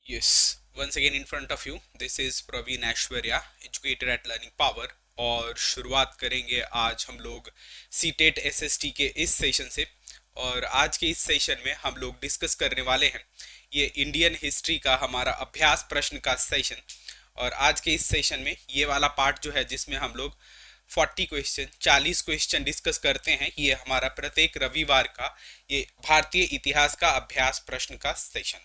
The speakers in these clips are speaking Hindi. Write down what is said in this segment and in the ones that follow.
Yes, once again in front of you, this is Praveen Aishwarya, educated at learning power. और शुरुआत करेंगे आज हम लोग सीटेट एसएसटी के इस सेशन से। और आज के इस सेशन में हम लोग डिस्कस करने वाले हैं ये इंडियन हिस्ट्री का हमारा अभ्यास प्रश्न का सेशन। और आज के इस सेशन में ये वाला पार्ट जो है जिसमें हम लोग 40 क्वेश्चन डिस्कस करते हैं, ये हमारा प्रत्येक रविवार का ये भारतीय इतिहास का अभ्यास प्रश्न का सेशन।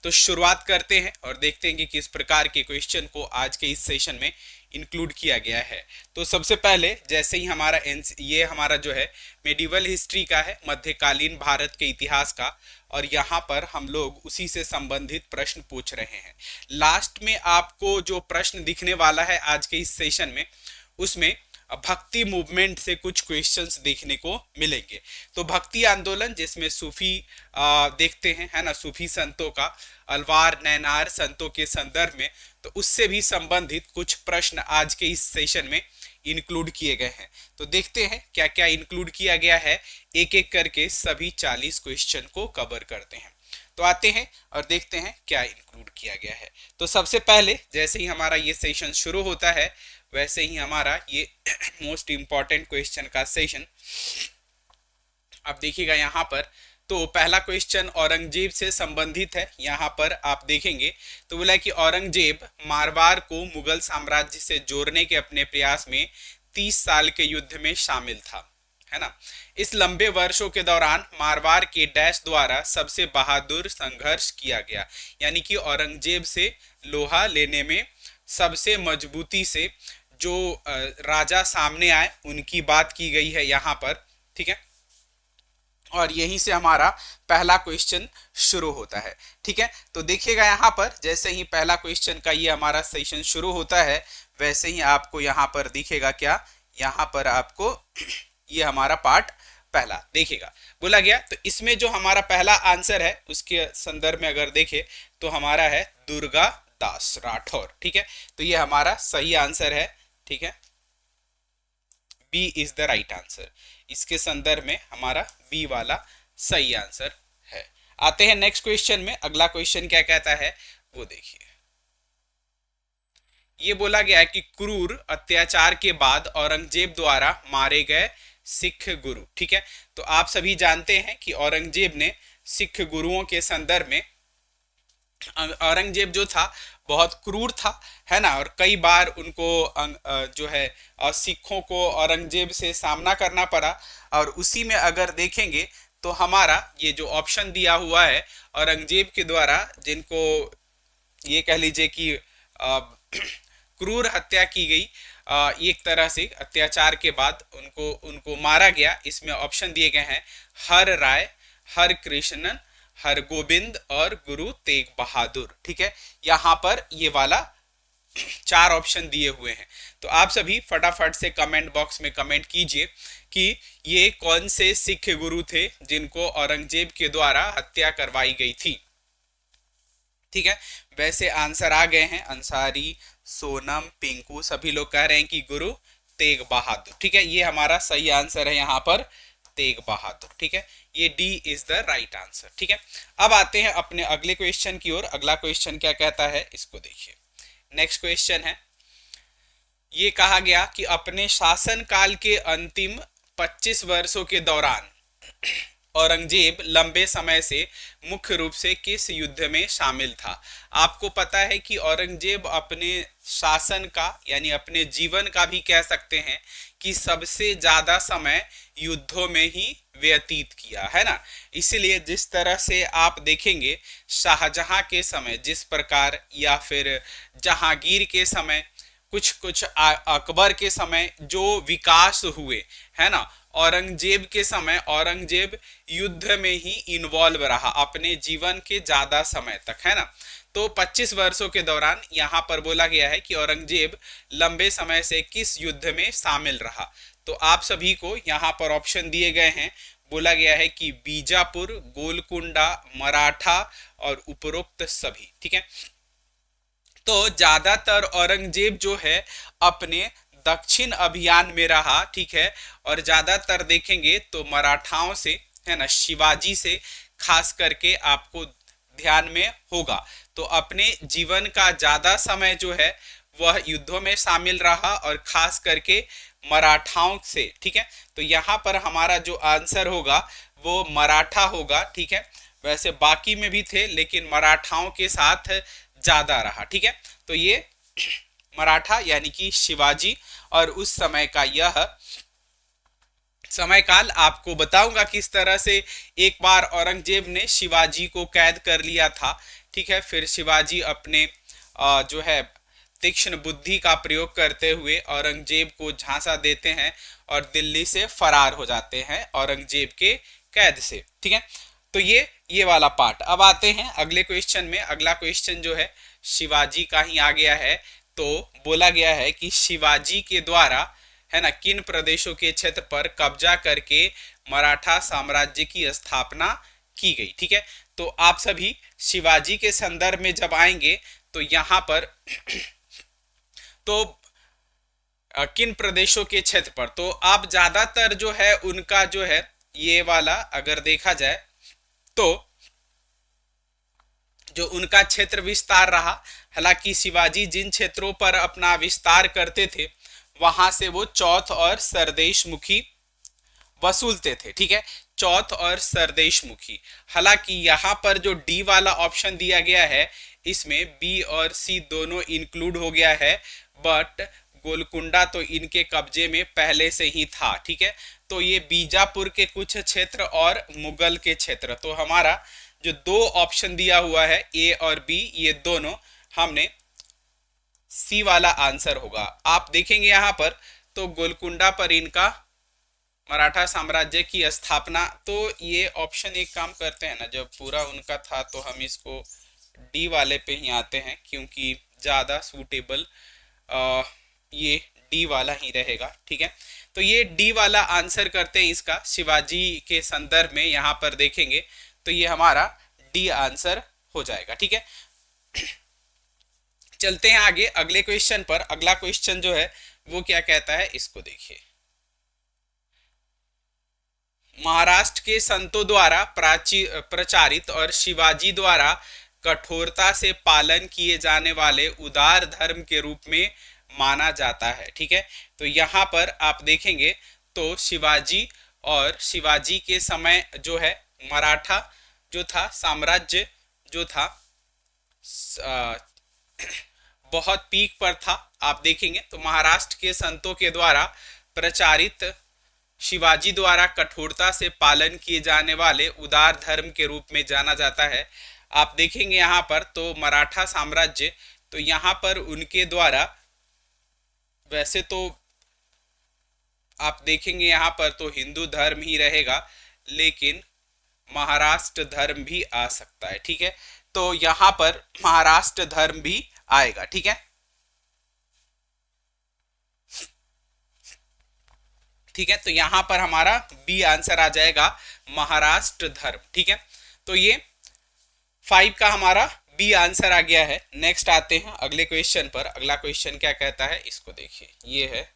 तो शुरुआत करते हैं और देखते हैं कि किस प्रकार के क्वेश्चन को आज के इस सेशन में इंक्लूड किया गया है। तो सबसे पहले जैसे ही ये हमारा जो है मेडिवल हिस्ट्री का है, मध्यकालीन भारत के इतिहास का, और यहाँ पर हम लोग उसी से संबंधित प्रश्न पूछ रहे हैं। लास्ट में आपको जो प्रश्न दिखने वाला है आज के इस सेशन में, उसमें भक्ति मूवमेंट से कुछ क्वेश्चंस देखने को मिलेंगे। तो भक्ति आंदोलन जिसमें सूफी देखते हैं, है ना, सूफी संतों का अलवार नैनार संतों के संदर्भ में, तो उससे भी संबंधित कुछ प्रश्न आज के इस सेशन में इंक्लूड किए गए हैं। तो देखते हैं क्या क्या इंक्लूड किया गया है, एक एक करके सभी 40 क्वेश्चन को कवर करते हैं। तो आते हैं और देखते हैं क्या इंक्लूड किया गया है। तो सबसे पहले जैसे ही हमारा ये सेशन शुरू होता है वैसे ही हमारा ये मोस्ट इंपॉर्टेंट क्वेश्चन का सेशन आप देखिएगा यहाँ पर। तो पहला क्वेश्चन औरंगजेब से संबंधित है। यहाँ पर आप देखेंगे तो बोला कि औरंगजेब मारवाड़ को मुगल साम्राज्य से जोड़ने के अपने प्रयास में 30 साल के युद्ध में शामिल था, है ना। इस लंबे वर्षों के दौरान मारवाड़ के डैश द्वारा सबसे बहादुर संघर्ष किया गया, यानी कि औरंगजेब से लोहा लेने में सबसे मजबूती से जो राजा सामने आए उनकी बात की गई है यहाँ पर, ठीक है। और यहीं से हमारा पहला क्वेश्चन शुरू होता है, ठीक है। तो देखिएगा यहाँ पर जैसे ही पहला क्वेश्चन का ये हमारा सेशन शुरू होता है वैसे ही आपको यहाँ पर दिखेगा क्या, यहाँ पर आपको ये हमारा पार्ट पहला देखिएगा बोला गया। तो इसमें जो हमारा पहला आंसर है उसके संदर्भ में अगर देखे तो हमारा है दुर्गा दास राठौर, ठीक है। तो ये हमारा सही आंसर है, ठीक है। B is the right answer. इसके संदर्भ में हमारा बी वाला सही आंसर है। आते हैं नेक्स्ट क्वेश्चन में। अगला क्वेश्चन क्या कहता है वो देखिए। ये बोला गया है कि क्रूर अत्याचार के बाद औरंगजेब द्वारा मारे गए सिख गुरु, ठीक है। तो आप सभी जानते हैं कि औरंगजेब ने सिख गुरुओं के संदर्भ में, औरंगजेब जो था बहुत क्रूर था, है ना, और कई बार उनको जो है सिखों को औरंगजेब से सामना करना पड़ा। और उसी में अगर देखेंगे तो हमारा ये जो ऑप्शन दिया हुआ है औरंगजेब के द्वारा जिनको ये कह लीजिए कि क्रूर हत्या की गई, एक तरह से अत्याचार के बाद उनको उनको मारा गया, इसमें ऑप्शन दिए गए हैं हर राय, हर कृष्णन, हर गोविंद और गुरु तेग बहादुर, ठीक है। यहाँ पर ये वाला 4 ऑप्शन दिए हुए हैं। तो आप सभी फटाफट से कमेंट बॉक्स में कमेंट कीजिए कि ये कौन से सिख गुरु थे जिनको औरंगजेब के द्वारा हत्या करवाई गई थी, ठीक है। वैसे आंसर आ गए हैं, अंसारी, सोनम, पिंकू, सभी लोग कह रहे हैं कि गुरु तेग बहादुर, ठीक है। ये हमारा सही आंसर है यहाँ पर तेग बहादुर, ठीक है। ये D is the right answer, ठीक है। अब आते हैं अपने अगले क्वेश्चन की ओर। अगला क्वेश्चन क्या कहता है इसको देखिए। नेक्स्ट क्वेश्चन है, ये कहा गया कि अपने शासन काल के अंतिम 25 वर्षों के दौरान औरंगजेब लंबे समय से मुख्य रूप से किस युद्ध में शामिल था। आपको पता है कि औरंगजेब अपने शासन का यानी अपने जीवन का भी कह सकते हैं कि सबसे ज्यादा समय युद्धों में ही व्यतीत किया, है ना। इसलिए जिस तरह से आप देखेंगे शाहजहां के समय जिस प्रकार, या फिर जहांगीर के समय, कुछ कुछ अकबर के समय जो विकास हुए, है ना, औरंगजेब के समय औरंगजेब युद्ध में ही इन्वॉल्व रहा अपने जीवन के ज्यादा समय तक, है ना। तो 25 वर्षों के दौरान यहाँ पर बोला गया है कि औरंगजेब लंबे समय से किस युद्ध में शामिल रहा। तो आप सभी को यहाँ पर ऑप्शन दिए गए हैं, बोला गया है कि बीजापुर, गोलकुंडा, मराठा और उपरोक्त सभी, ठीक है। तो ज्यादातर औरंगजेब जो है अपने दक्षिण अभियान में रहा, ठीक है। और ज्यादातर देखेंगे तो मराठाओं से, है ना, शिवाजी से खास करके आपको ध्यान में होगा। तो अपने जीवन का ज्यादा समय जो है वह युद्धों में शामिल रहा और खास करके मराठाओं से, ठीक है। तो यहाँ पर हमारा जो आंसर होगा वो मराठा होगा, ठीक है। वैसे बाकी में भी थे लेकिन मराठाओं के साथ ज्यादा रहा, ठीक है। तो ये मराठा यानी कि शिवाजी, और उस समय का यह समय काल आपको बताऊंगा किस तरह से एक बार औरंगजेब ने शिवाजी को कैद कर लिया था, ठीक है। फिर शिवाजी अपने जो है तीक्ष्ण बुद्धि का प्रयोग करते हुए औरंगजेब को झांसा देते हैं और दिल्ली से फरार हो जाते हैं औरंगजेब के कैद से, ठीक है। तो ये वाला पार्ट। अब आते हैं अगले क्वेश्चन में। अगला क्वेश्चन जो है शिवाजी का ही आ गया है। तो बोला गया है कि शिवाजी के द्वारा, है ना, किन प्रदेशों के क्षेत्र पर कब्जा करके मराठा साम्राज्य की स्थापना की गई, ठीक है। तो आप सभी शिवाजी के संदर्भ में जब आएंगे तो यहां पर तो किन प्रदेशों के क्षेत्र पर, तो आप ज्यादातर जो है उनका जो है ये वाला अगर देखा जाए तो जो उनका क्षेत्र विस्तार रहा, हालांकि शिवाजी जिन क्षेत्रों पर अपना विस्तार करते थे वहां से वो चौथ और सरदेश मुखी वसूलते थे, ठीक है। चौथ और सरदेश मुखी। हालांकि यहाँ पर जो डी वाला ऑप्शन दिया गया है इसमें बी और सी दोनों इंक्लूड हो गया है, बट गोलकुंडा तो इनके कब्जे में पहले से ही था, ठीक है। तो ये बीजापुर के कुछ क्षेत्र और मुगल के क्षेत्र, तो हमारा जो दो ऑप्शन दिया हुआ है ए और बी, ये दोनों हमने सी वाला आंसर होगा। आप देखेंगे यहाँ पर तो गोलकुंडा पर इनका मराठा साम्राज्य की स्थापना, तो ये ऑप्शन एक काम करते हैं ना, जब पूरा उनका था तो हम इसको डी वाले पे ही आते हैं क्योंकि ज़्यादा सूटेबल ये डी वाला ही रहेगा, ठीक है। तो ये डी वाला आंसर करते हैं इसका, शिवाजी के संदर्भ में यहाँ पर देखेंगे तो ये हमारा डी आंसर हो जाएगा, ठीक है। चलते हैं आगे अगले क्वेश्चन पर। अगला क्वेश्चन जो है वो क्या कहता है, इसको देखिए। महाराष्ट्र के संतों द्वारा प्रचारित और शिवाजी द्वारा कठोरता से पालन किए जाने वाले उदार धर्म के रूप में माना जाता है, ठीक है। तो यहाँ पर आप देखेंगे तो शिवाजी और शिवाजी के समय जो है मराठा जो था साम्राज्य जो था बहुत पीक पर था। आप देखेंगे तो महाराष्ट्र के संतों के द्वारा प्रचारित शिवाजी द्वारा कठोरता से पालन किए जाने वाले उदार धर्म के रूप में जाना जाता है। आप देखेंगे यहाँ पर तो मराठा साम्राज्य, तो यहाँ पर उनके द्वारा, वैसे तो आप देखेंगे यहाँ पर तो हिंदू धर्म ही रहेगा लेकिन महाराष्ट्र धर्म भी आ सकता है, ठीक है। तो यहाँ पर महाराष्ट्र धर्म भी आएगा, ठीक है। ठीक है, तो यहां पर हमारा बी आंसर आ जाएगा महाराष्ट्र धर्म, ठीक है। तो ये 5 का हमारा बी आंसर आ गया है। नेक्स्ट आते हैं अगले क्वेश्चन पर। अगला क्वेश्चन क्या कहता है, इसको देखिए। ये है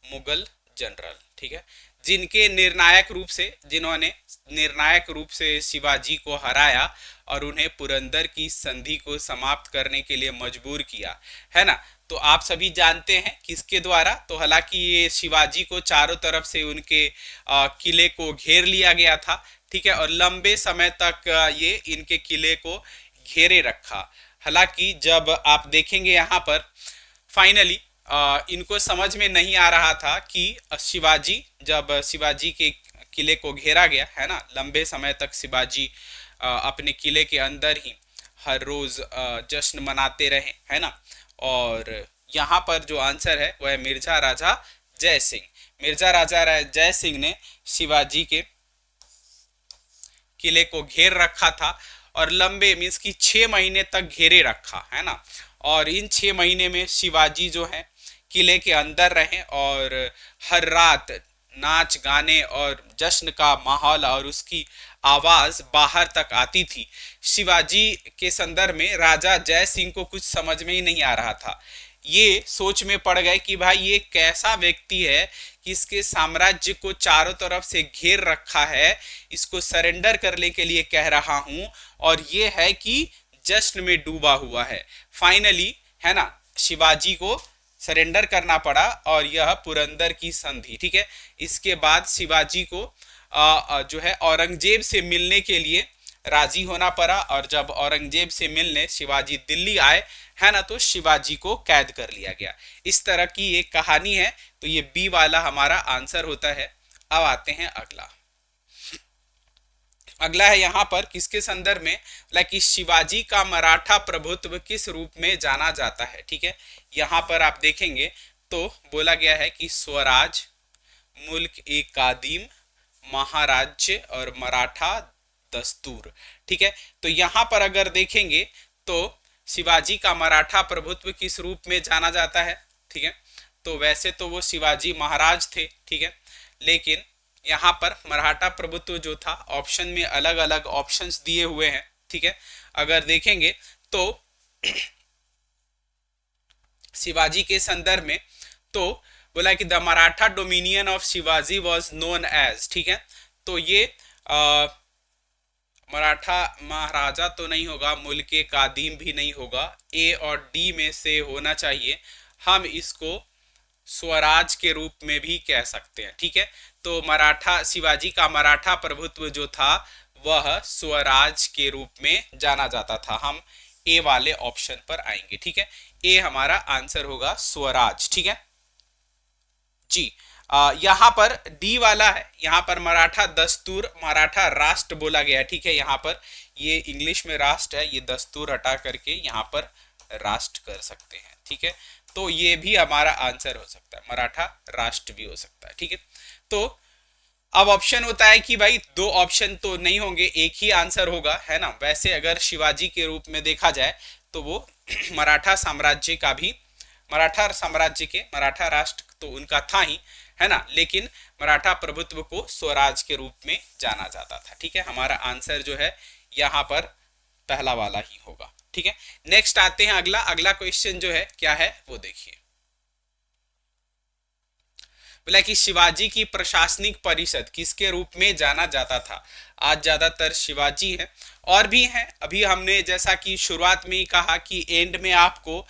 मुगल जनरल, ठीक है, जिन्होंने निर्णायक रूप से शिवाजी को हराया और उन्हें पुरंदर की संधि को समाप्त करने के लिए मजबूर किया, है ना। तो आप सभी जानते हैं किसके द्वारा, तो हालांकि ये शिवाजी को चारों तरफ से उनके किले को घेर लिया गया था, ठीक है, और लंबे समय तक ये इनके किले को घेरे रखा। हालांकि जब आप देखेंगे यहाँ पर फाइनली इनको समझ में नहीं आ रहा था कि जब शिवाजी के किले को घेरा गया, है ना, लंबे समय तक शिवाजी अपने किले के अंदर ही हर रोज जश्न मनाते रहे, है ना। और यहाँ पर जो आंसर है वह है मिर्जा राजा जय सिंह। मिर्जा राजा जय सिंह ने शिवाजी के किले को घेर रखा था और लंबे मीन्स की 6 महीने तक घेरे रखा, है ना। और इन 6 महीने में शिवाजी जो है किले के अंदर रहे और हर रात नाच गाने और जश्न का माहौल और उसकी आवाज बाहर तक आती थी। शिवाजी के संदर्भ में राजा जय सिंह को कुछ समझ में ही नहीं आ रहा था। ये सोच में पड़ गए कि भाई ये कैसा व्यक्ति है कि इसके साम्राज्य को चारों तरफ से घेर रखा है, इसको सरेंडर करने के लिए कह रहा हूं, और ये है कि जश्न में डूबा हुआ है। फाइनली है ना, शिवाजी को सरेंडर करना पड़ा और यह पुरंदर की संधि, ठीक है। इसके बाद शिवाजी को जो है औरंगजेब से मिलने के लिए राजी होना पड़ा, और जब औरंगजेब से मिलने शिवाजी दिल्ली आए है ना, तो शिवाजी को कैद कर लिया गया। इस तरह की एक कहानी है, तो ये बी वाला हमारा आंसर होता है। अब आते हैं अगला। अगला है यहाँ पर किसके संदर्भ में, कि शिवाजी का मराठा प्रभुत्व किस रूप में जाना जाता है, ठीक है। यहाँ पर आप देखेंगे तो बोला गया है कि स्वराज, मुल्क ए कादिम, महाराज्य और मराठा दस्तूर, ठीक है। तो यहाँ पर अगर देखेंगे तो शिवाजी का मराठा प्रभुत्व किस रूप में जाना जाता है, ठीक है। तो वैसे तो वो शिवाजी महाराज थे, ठीक है, लेकिन यहाँ पर मराठा प्रभुत्व जो था ऑप्शन में अलग अलग ऑप्शंस दिए हुए हैं, ठीक है। अगर देखेंगे तो शिवाजी के संदर्भ में तो बोला कि the Maratha dominion of Shivaji was known as, ठीक है। तो ये मराठा महाराजा तो नहीं होगा, मुल्क कादिम भी नहीं होगा, ए और डी में से होना चाहिए। हम इसको स्वराज के रूप में भी कह सकते हैं, ठीक है। तो मराठा, शिवाजी का मराठा प्रभुत्व जो था वह स्वराज के रूप में जाना जाता था। हम ए वाले ऑप्शन पर आएंगे, ठीक है। ए हमारा आंसर होगा स्वराज, ठीक है जी। यहाँ पर डी वाला है, यहाँ पर मराठा दस्तूर, मराठा राष्ट्र बोला गया है, ठीक है। यहाँ पर ये इंग्लिश में राष्ट्र है, ये दस्तूर हटा करके यहाँ पर राष्ट्र कर सकते हैं, ठीक है। तो ये भी हमारा आंसर हो सकता है, मराठा राष्ट्र भी हो सकता है, ठीक है। तो अब ऑप्शन होता है कि भाई दो ऑप्शन तो नहीं होंगे, एक ही आंसर होगा, है ना। वैसे अगर शिवाजी के रूप में देखा जाए तो वो मराठा साम्राज्य का भी, मराठा साम्राज्य के, मराठा राष्ट्र तो उनका था ही, है ना, लेकिन मराठा प्रभुत्व को स्वराज के रूप में जाना जाता था, ठीक है। हमारा आंसर जो है यहाँ पर पहला वाला ही होगा, ठीक है। नेक्स्ट आते हैं अगला। अगला क्वेश्चन जो है क्या है वो देखिए। बोला कि शिवाजी की प्रशासनिक परिषद किसके रूप में जाना जाता था। आज ज्यादातर शिवाजी है, और भी हैं। अभी हमने जैसा कि शुरुआत में ही कहा कि एंड में आपको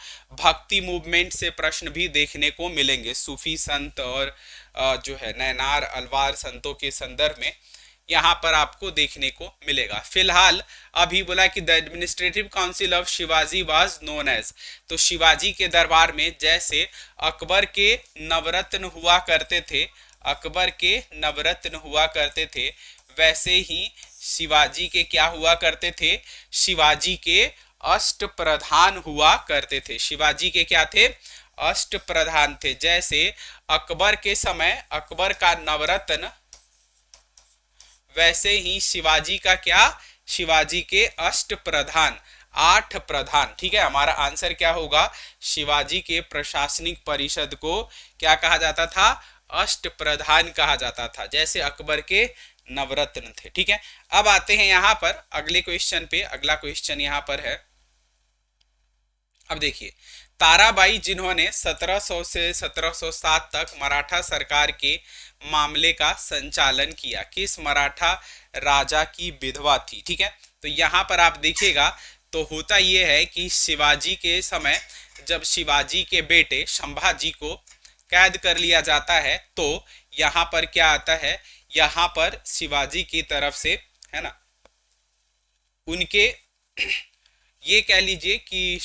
भक्ति मूवमेंट से प्रश्न भी देखने को मिलेंगे, सूफी संत और जो है नैनार अलवार संतों के संदर्भ में यहाँ पर आपको देखने को मिलेगा। फिलहाल अभी बोला कि the administrative council of Shivaji was known as, तो शिवाजी के दरबार में जैसे अकबर के नवरत्न हुआ करते थे, अकबर के नवरत्न हुआ करते थे, वैसे ही शिवाजी के क्या हुआ करते थे, शिवाजी के अष्ट प्रधान हुआ करते थे। शिवाजी के क्या थे, अष्ट प्रधान थे। जैसे अकबर के समय अकबर का नवरत्न, वैसे ही शिवाजी का क्या, शिवाजी के अष्ट प्रधान, 8 प्रधान, ठीक है। हमारा आंसर क्या होगा, शिवाजी के प्रशासनिक परिषद को क्या कहा जाता था, अष्ट प्रधान कहा जाता था, जैसे अकबर के नवरत्न थे, ठीक है। अब आते हैं यहाँ पर अगले क्वेश्चन पे। अगला क्वेश्चन यहाँ पर है, अब देखिए, ताराबाई जिन्होंने 1700 से 1707 तक मराठा सरकार के मामले का संचालन किया, किस मराठा राजा की विधवा थी, ठीक है। तो यहाँ पर आप देखिएगा तो होता यह है कि शिवाजी के समय जब शिवाजी के बेटे संभाजी को कैद कर लिया जाता है, तो यहाँ पर क्या आता है, यहाँ पर शिवाजी की तरफ से, है ना, उनके ये कह लीजिए कि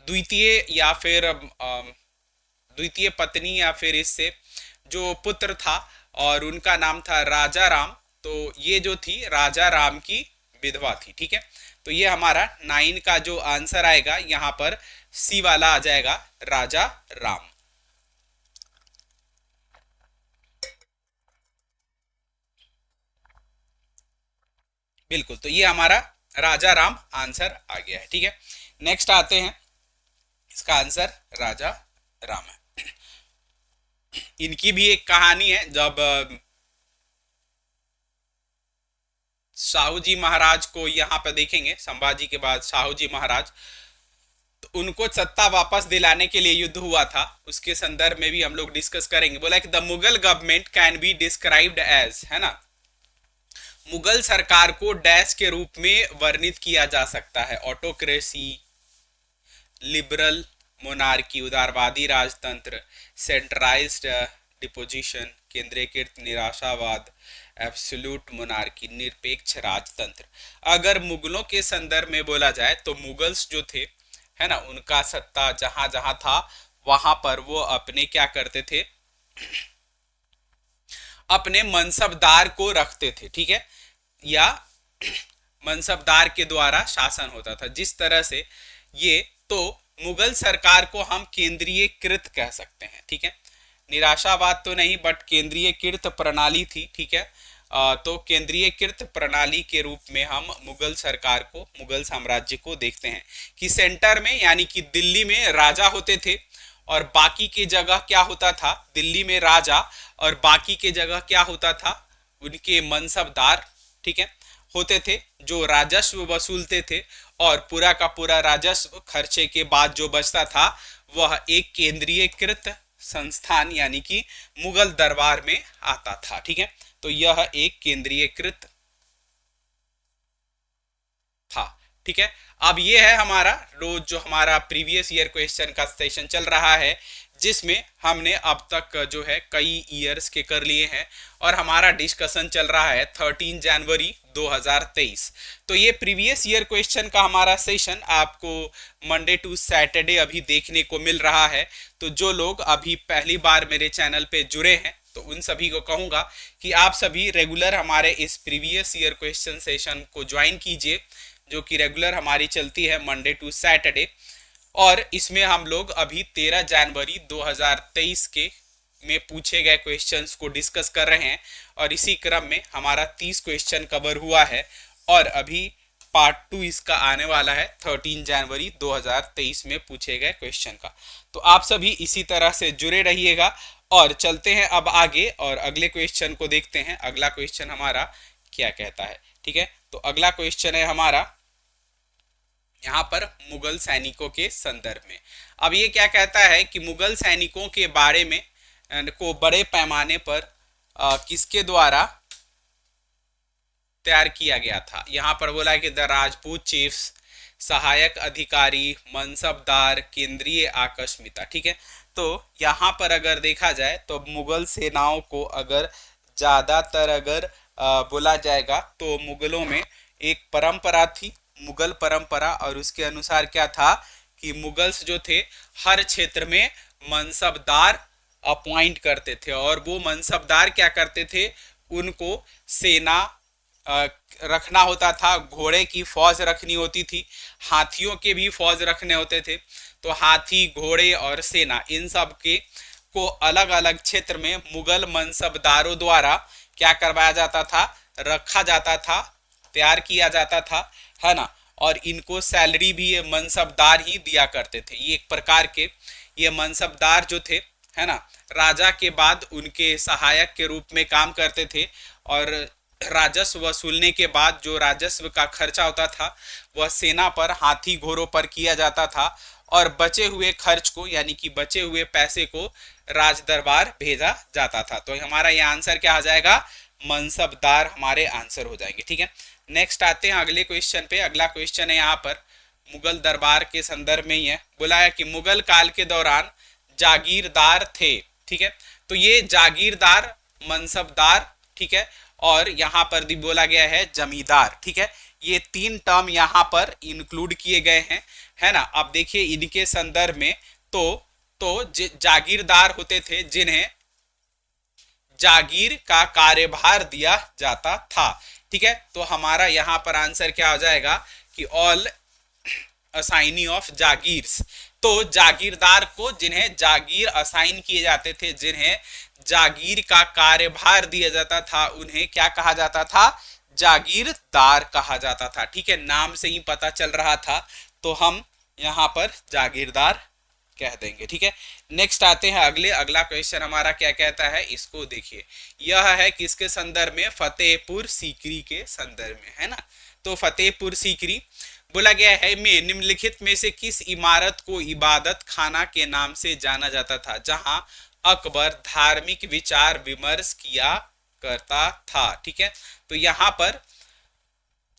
द्वितीय या फिर द्वितीय पत्नी या फिर इससे जो पुत्र था और उनका नाम था राजा राम, तो ये जो थी राजा राम की विधवा थी, ठीक है। तो ये हमारा 9 का जो आंसर आएगा यहाँ पर सी वाला आ जाएगा, राजा राम। बिल्कुल, तो ये हमारा राजा राम आंसर आ गया है, ठीक है। नेक्स्ट आते हैं, इसका आंसर राजा राम है। इनकी भी एक कहानी है, जब शाहू जी महाराज को यहाँ पर देखेंगे, संभाजी के बाद शाहू जी महाराज, तो उनको सत्ता वापस दिलाने के लिए युद्ध हुआ था, उसके संदर्भ में भी हम लोग डिस्कस करेंगे। बोला कि the Mughal government can be described as, है ना, मुगल सरकार को डैश के रूप में वर्णित किया जा सकता है, ऑटोक्रेसी, लिबरल मोनार्की उदारवादी राजतंत्र, सेंट्रलाइज्ड डिपोजिशन केंद्रीकृत निराशावाद, एब्सोल्यूट मोनार्की निरपेक्ष राजतंत्र। अगर मुगलों के संदर्भ में बोला जाए तो मुगल्स जो थे, है ना, उनका सत्ता जहां जहां था वहां पर वो अपने क्या करते थे, अपने मनसबदार को रखते थे, ठीक है, या मनसबदार के द्वारा शासन होता था। जिस तरह से ये, तो मुगल सरकार को हम केंद्रीयकृत कह सकते हैं, ठीक है, निराशावाद तो नहीं बट केंद्रीयकृत प्रणाली थी, ठीक है। तो केंद्रीयकृत प्रणाली के रूप में हम मुगल सरकार को, मुगल साम्राज्य को देखते हैं कि सेंटर में यानी कि दिल्ली में राजा होते थे और बाकी के जगह क्या होता था, दिल्ली में राजा और बाकी के जगह क्या होता था, उनके मनसबदार, ठीक है, होते थे जो राजस्व वसूलते थे, और पूरा का पूरा राजस्व खर्चे के बाद जो बचता था वह एक केंद्रीयकृत संस्थान यानी कि मुगल दरबार में आता था, ठीक है। तो यह एक केंद्रीयकृत था, ठीक है। अब ये है हमारा रोज जो हमारा प्रीवियस ईयर क्वेश्चन का सेशन चल रहा है, जिसमें हमने अब तक जो है कई ईयर्स के कर लिए हैं और हमारा डिस्कशन चल रहा है 13 जनवरी 2023। तो ये प्रीवियस ईयर क्वेश्चन का हमारा सेशन आपको मंडे टू सैटरडे अभी देखने को मिल रहा है। तो जो लोग अभी पहली बार मेरे चैनल पे जुड़े हैं तो उन सभी को कहूँगा कि आप सभी रेगुलर हमारे इस प्रीवियस ईयर क्वेश्चन सेशन को ज्वाइन कीजिए, जो कि रेगुलर हमारी चलती है मंडे टू सैटरडे। और इसमें हम लोग अभी 13 जनवरी 2023 के में पूछे गए क्वेश्चंस को डिस्कस कर रहे हैं और इसी क्रम में हमारा 30 क्वेश्चन कवर हुआ है और अभी पार्ट 2 इसका आने वाला है 13 जनवरी 2023 में पूछे गए क्वेश्चन का। तो आप सभी इसी तरह से जुड़े रहिएगा और चलते हैं अब आगे और अगले क्वेश्चन को देखते हैं। अगला क्वेश्चन हमारा क्या कहता है, ठीक है। तो अगला क्वेश्चन है हमारा यहाँ पर मुगल सैनिकों के संदर्भ में। अब ये क्या कहता है कि मुगल सैनिकों के बारे में को बड़े पैमाने पर किसके द्वारा तैयार किया गया था। यहाँ पर बोला है कि द राजपूत चीफ्स, सहायक अधिकारी, मनसबदार, केंद्रीय आकस्मिकता, ठीक है। तो यहाँ पर अगर देखा जाए तो मुगल सेनाओं को अगर ज़्यादातर अगर बोला जाएगा तो मुगलों में एक परंपरा थी, मुगल परंपरा, और उसके अनुसार क्या था कि मुगल्स जो थे हर क्षेत्र में मनसबदार अपॉइंट करते थे और वो मनसबदार क्या करते थे, उनको सेना रखना होता था, घोड़े की फौज रखनी होती थी, हाथियों के भी फौज रखने होते थे। तो हाथी, घोड़े और सेना इन सब के को अलग अलग क्षेत्र में मुगल मनसबदारों द्वारा क्या करवाया जाता था, रखा जाता था, तैयार किया जाता था, है ना। और इनको सैलरी भी ये मनसबदार ही दिया करते थे। ये एक प्रकार के ये मनसबदार जो थे, है ना, राजा के बाद उनके सहायक के रूप में काम करते थे और राजस्व वसूलने के बाद जो राजस्व का खर्चा होता था वह सेना पर, हाथी घोड़ों पर किया जाता था और बचे हुए खर्च को यानी कि बचे हुए पैसे को राज दरबार भेजा जाता था। तो हमारा ये आंसर क्या आ जाएगा, मनसबदार हमारे आंसर हो जाएंगे, ठीक है। नेक्स्ट आते हैं अगले क्वेश्चन पे। अगला क्वेश्चन है यहाँ पर मुगल दरबार के संदर्भ में ही है। बोला है कि मुगल काल के दौरान जागीरदार थे, ठीक है। तो ये जागीरदार, मनसबदार, ठीक है, और यहाँ पर भी बोला गया है जमींदार, ठीक है। ये तीन टर्म यहाँ पर इंक्लूड किए गए हैं, है ना। अब देखिए इनके संदर्भ में तो जागीरदार होते थे जिन्हें जागीर का कार्यभार दिया जाता था, ठीक है। तो हमारा यहाँ पर आंसर क्या हो जाएगा कि ऑल असाइनी ऑफ जागीर्स। तो जागीरदार को जिन्हें जागीर असाइन किए जाते थे, जिन्हें जागीर का कार्यभार दिया जाता था, उन्हें क्या कहा जाता था, जागीरदार कहा जाता था, ठीक है। नाम से ही पता चल रहा था तो हम यहाँ पर जागीरदार कह देंगे, ठीक है। नेक्स्ट आते हैं अगले। अगला क्वेश्चन हमारा क्या कहता है, इसको देखिए। यह है किसके संदर्भ में, फतेहपुर सीकरी के संदर्भ में, है ना। तो फतेहपुर सीकरी बोला गया है में निम्नलिखित में से किस इमारत को इबादत खाना के नाम से जाना जाता था जहां अकबर धार्मिक विचार विमर्श किया करता था। ठीक है, तो यहाँ पर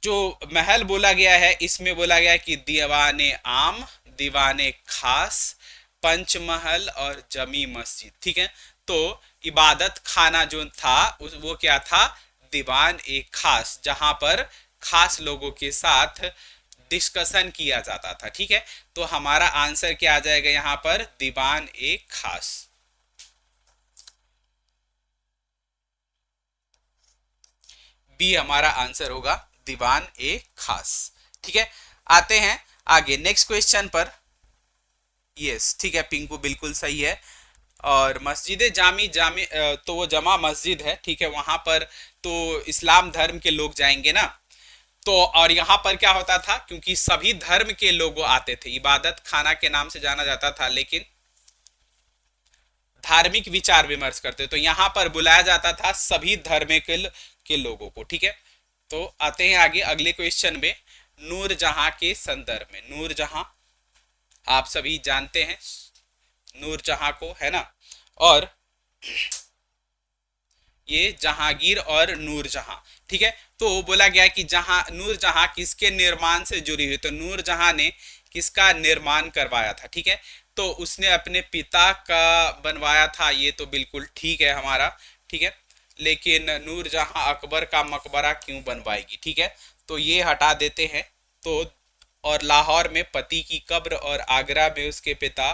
जो महल बोला गया है इसमें बोला गया है कि दीवाने आम, दीवाने खास, पंचमहल और जमी मस्जिद। ठीक है, तो इबादत खाना जो था वो क्या था, दीवान एक खास, जहां पर खास लोगों के साथ डिस्कशन किया जाता था। ठीक है, तो हमारा आंसर क्या आ जाएगा यहाँ पर, दीवान एक खास। बी हमारा आंसर होगा, दीवान एक खास। ठीक है, आते हैं आगे नेक्स्ट क्वेश्चन पर। यस, ठीक है, पिंकू बिल्कुल सही है। और मस्जिद जामी जामी तो वो जमा मस्जिद है। ठीक है, वहां पर तो इस्लाम धर्म के लोग जाएंगे ना, तो और यहाँ पर क्या होता था, क्योंकि सभी धर्म के लोग आते थे, इबादत खाना के नाम से जाना जाता था, लेकिन धार्मिक विचार विमर्श करते, तो यहाँ पर बुलाया जाता था सभी धर्म के लोगों को। ठीक है, तो आते हैं आगे अगले क्वेश्चन में। नूरजहां के संदर्भ में, नूरजहां आप सभी जानते हैं नूरजहां को, है ना, और ये जहांगीर और नूरजहां। ठीक है, तो बोला गया कि जहां नूरजहां किसके निर्माण से जुड़ी हुई, तो नूरजहां ने किसका निर्माण करवाया था। ठीक है, तो उसने अपने पिता का बनवाया था, ये तो बिल्कुल ठीक है हमारा। ठीक है, लेकिन नूरजहां अकबर का मकबरा क्यों बनवाएगी। ठीक है, तो ये हटा देते हैं। तो और लाहौर में पति की कब्र और आगरा में उसके पिता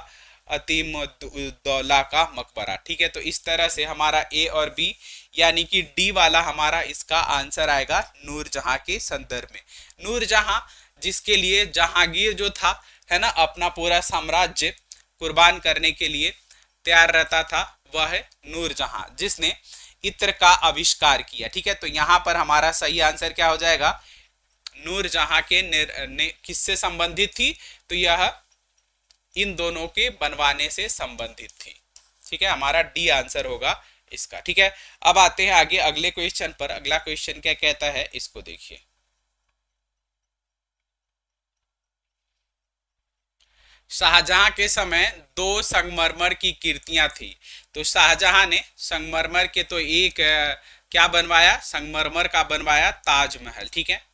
अतीमुद्दौला का मकबरा। ठीक है, तो इस तरह से हमारा ए और बी यानी कि डी वाला हमारा इसका आंसर आएगा नूरजहां के संदर्भ में। नूरजहां जिसके लिए जहांगीर जो था, है ना, अपना पूरा साम्राज्य कुर्बान करने के लिए तैयार रहता था, वह है नूरजहां जिसने इत्र का आविष्कार किया। ठीक है, तो यहाँ पर हमारा सही आंसर क्या हो जाएगा, नूरजहां के किससे संबंधित थी, तो यह इन दोनों के बनवाने से संबंधित थी। ठीक है, हमारा डी आंसर होगा इसका। ठीक है, अब आते हैं आगे अगले क्वेश्चन पर। अगला क्वेश्चन क्या कहता है, इसको देखिए। शाहजहां के समय दो संगमरमर की कीर्तियां थी, तो शाहजहां ने संगमरमर के तो एक क्या बनवाया, संगमरमर का बनवाया ताजमहल। ठीक है,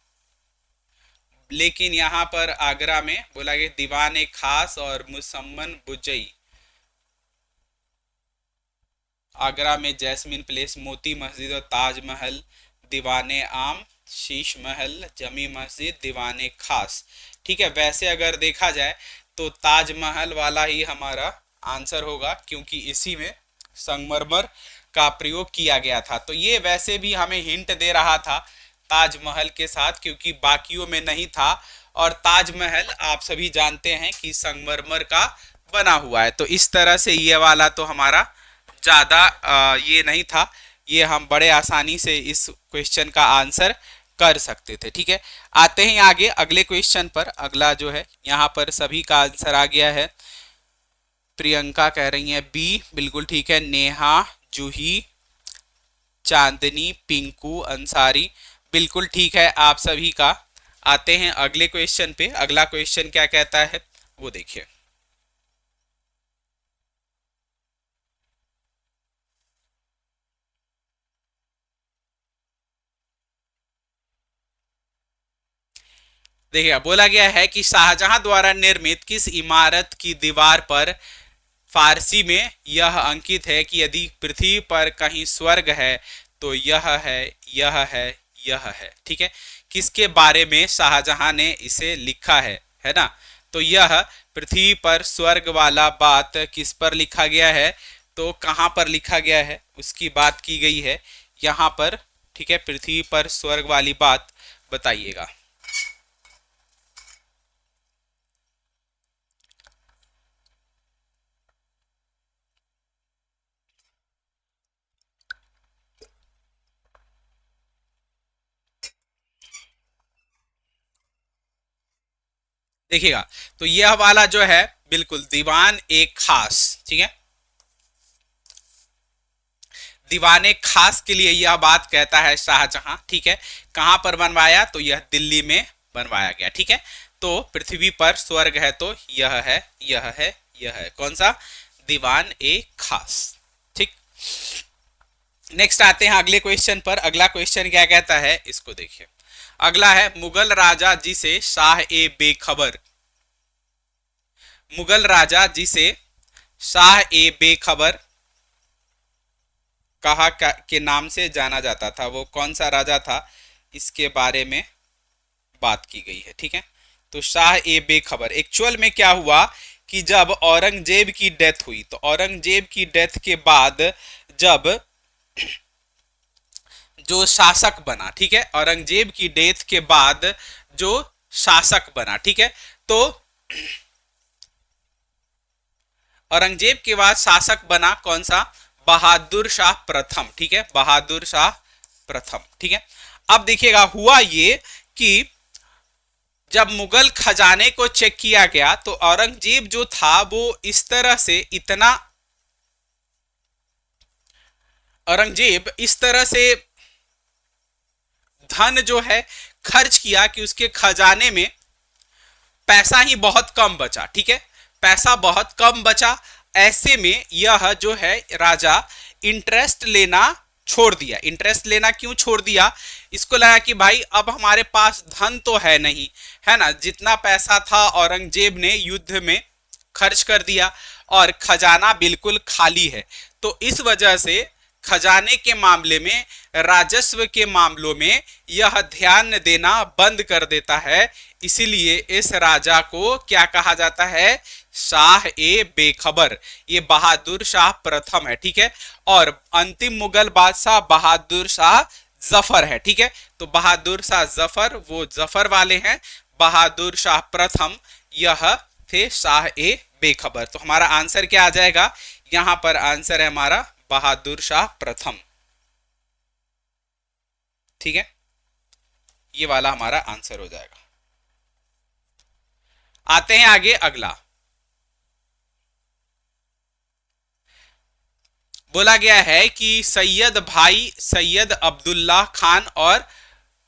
लेकिन यहाँ पर आगरा में बोला गया दीवान ए खास और मुसम्मन बुजई, आगरा में जैस्मिन प्लेस, मोती मस्जिद और ताजमहल, दीवाने आम, शीश महल, जमी मस्जिद, दीवाने खास। ठीक है, वैसे अगर देखा जाए तो ताजमहल वाला ही हमारा आंसर होगा, क्योंकि इसी में संगमरमर का प्रयोग किया गया था। तो ये वैसे भी हमें हिंट दे रहा था ताजमहल के साथ, क्योंकि बाकियों में नहीं था। और ताजमहल आप सभी जानते हैं कि संगमरमर का बना हुआ है, तो इस तरह से ये वाला तो हमारा ज़्यादा ये नहीं था, ये हम बड़े आसानी से इस क्वेश्चन का आंसर कर सकते थे। ठीक है, आते हैं आगे अगले क्वेश्चन पर। अगला जो है यहाँ पर सभी का आंसर आ गया है। प्रियंका कह रही है बी, बिल्कुल ठीक है। नेहा, जूही, चांदनी, पिंकू, अंसारी, बिल्कुल ठीक है आप सभी का। आते हैं अगले क्वेश्चन पे। अगला क्वेश्चन क्या कहता है वो देखिए। देखिए, बोला गया है कि शाहजहां द्वारा निर्मित किस इमारत की दीवार पर फारसी में यह अंकित है कि यदि पृथ्वी पर कहीं स्वर्ग है तो यह है, यह है, यह है। ठीक है, किसके बारे में शाहजहां ने इसे लिखा है ना, तो यह पृथ्वी पर स्वर्ग वाला बात किस पर लिखा गया है, तो कहां पर लिखा गया है उसकी बात की गई है यहाँ पर। ठीक है, पृथ्वी पर स्वर्ग वाली बात बताइएगा। देखिएगा, तो यह वाला जो है बिल्कुल दीवान एक खास। ठीक है, दीवाने खास के लिए यह बात कहता है शाहजहां। ठीक है, कहां पर बनवाया, तो यह दिल्ली में बनवाया गया। ठीक है, तो पृथ्वी पर स्वर्ग है तो यह है, यह है, यह है। कौन सा? दीवान ए खास। ठीक, नेक्स्ट आते हैं अगले क्वेश्चन पर। अगला क्वेश्चन क्या कहता है, इसको देखिए। अगला है, मुगल राजा जिसे शाह ए बेखबर, मुगल राजा जिसे शाह ए बेखबर कहा के नाम से जाना जाता था, वो कौन सा राजा था, इसके बारे में बात की गई है। ठीक है, तो शाह ए बेखबर, एक्चुअल में क्या हुआ कि जब औरंगजेब की डेथ हुई, तो औरंगजेब की डेथ के बाद जब जो शासक बना, ठीक है, औरंगजेब की डेथ के बाद जो शासक बना, ठीक है, तो औरंगजेब के बाद शासक बना कौन सा? बहादुर शाह प्रथम। ठीक है, बहादुर शाह प्रथम। ठीक है, अब देखिएगा हुआ ये कि जब मुगल खजाने को चेक किया गया तो औरंगजेब जो था वो इस तरह से इतना, औरंगजेब इस तरह से धन जो है खर्च किया कि उसके खजाने में पैसा ही बहुत कम बचा। ठीक है, पैसा बहुत कम बचा। ऐसे में यह जो है राजा इंटरेस्ट लेना छोड़ दिया। इंटरेस्ट लेना क्यों छोड़ दिया? इसको लगा कि भाई अब हमारे पास धन तो है नहीं, है ना, जितना पैसा था औरंगजेब ने युद्ध में खर्च कर दिया और खजाना बिल्कुल खाली है। तो इस वजह से खजाने के मामले में, राजस्व के मामलों में यह ध्यान देना बंद कर देता है। इसीलिए इस राजा को क्या कहा जाता है? शाह ए बेखबर। ये बहादुर शाह प्रथम है। ठीक है, और अंतिम मुगल बादशाह बहादुर शाह जफर है। ठीक है, तो बहादुर शाह जफर वो जफर वाले हैं, बहादुर शाह प्रथम यह थे शाह ए बेखबर। तो हमारा आंसर क्या आ जाएगा? यहां पर आंसर है हमारा बहादुर शाह प्रथम। ठीक है, ये वाला हमारा आंसर हो जाएगा। आते हैं आगे अगला। बोला गया है कि सैयद भाई सैयद अब्दुल्ला खान और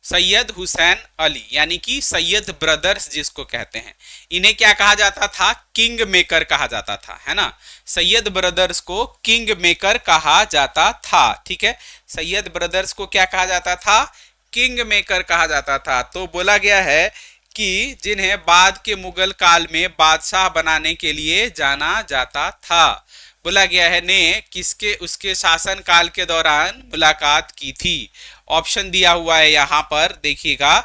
सैयद हुसैन अली, यानी कि सैयद ब्रदर्स जिसको कहते हैं, इन्हें क्या कहा जाता था? किंग मेकर कहा जाता था, है ना। सैयद ब्रदर्स को किंग मेकर कहा जाता था। ठीक है, सैयद ब्रदर्स को क्या कहा जाता था? किंग मेकर कहा जाता था। तो बोला गया है कि जिन्हें बाद के मुगल काल में बादशाह बनाने के लिए जाना जाता था, बोला गया है ने किसके उसके शासन काल के दौरान मुलाकात की थी। ऑप्शन दिया हुआ है यहां पर, देखिएगा।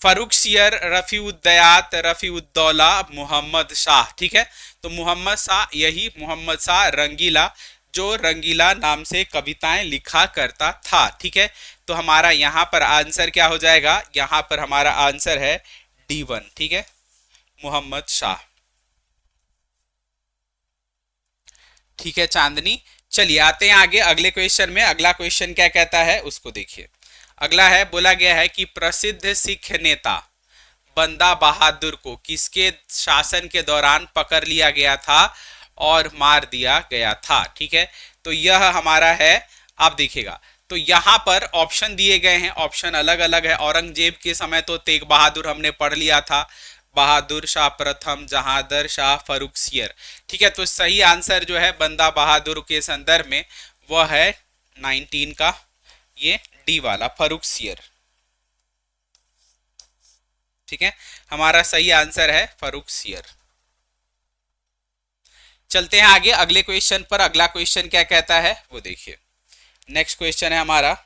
फर्रुखसियर, रफीउद्दयात, रफीउद्दौला, मोहम्मद शाह। ठीक है, तो मोहम्मद शाह, यही मोहम्मद शाह रंगीला, जो रंगीला नाम से कविताएं लिखा करता था। ठीक है, तो हमारा यहां पर आंसर क्या हो जाएगा? यहां पर हमारा आंसर है D1। ठीक है, मोहम्मद शाह। ठीक है चांदनी, चलिए आते हैं आगे अगले क्वेश्चन में। अगला क्वेश्चन क्या कहता है उसको देखिए। अगला है, बोला गया है कि प्रसिद्ध सिख नेता बंदा बहादुर को किसके शासन के दौरान पकड़ लिया गया था और मार दिया गया था। ठीक है, तो यह हमारा है। आप देखिएगा तो यहाँ पर ऑप्शन दिए गए हैं, ऑप्शन अलग अलग है। औरंगजेब के समय तो तेग बहादुर हमने पढ़ लिया था, बहादुर शाह प्रथम, जहांदर शाह, फर्रुखसियर। ठीक है, तो सही आंसर जो है बंदा बहादुर के संदर्भ में वह है 19 का ये डी वाला, फर्रुखसियर। ठीक है, हमारा सही आंसर है फर्रुखसियर। चलते हैं आगे अगले क्वेश्चन पर। अगला क्वेश्चन क्या कहता है वो देखिए। नेक्स्ट क्वेश्चन है हमारा,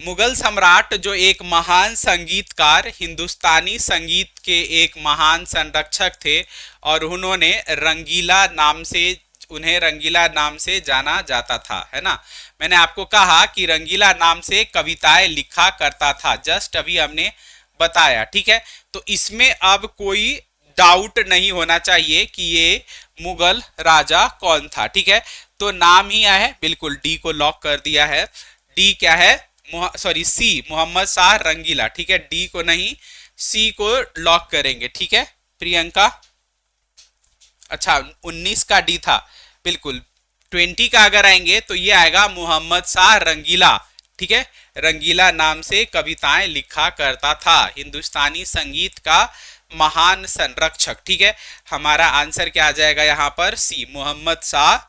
मुगल सम्राट जो एक महान संगीतकार, हिंदुस्तानी संगीत के एक महान संरक्षक थे और उन्होंने रंगीला नाम से, उन्हें रंगीला नाम से जाना जाता था, है ना। मैंने आपको कहा कि रंगीला नाम से कविताएं लिखा करता था, जस्ट अभी हमने बताया। ठीक है, तो इसमें अब कोई डाउट नहीं होना चाहिए कि ये मुगल राजा कौन था। ठीक है, तो नाम ही है, बिल्कुल डी को लॉक कर दिया है। डी क्या है? सॉरी सी, मोहम्मद शाह रंगीला। ठीक है, डी को नहीं सी को लॉक करेंगे। ठीक है प्रियंका, अच्छा 19 का डी था, बिल्कुल 20 का अगर आएंगे तो ये आएगा मोहम्मद शाह रंगीला, ठीक है। रंगीला नाम से कविताएं लिखा करता था, हिंदुस्तानी संगीत का महान संरक्षक, ठीक है। हमारा आंसर क्या आ जाएगा यहाँ पर, C, Mohammad Shah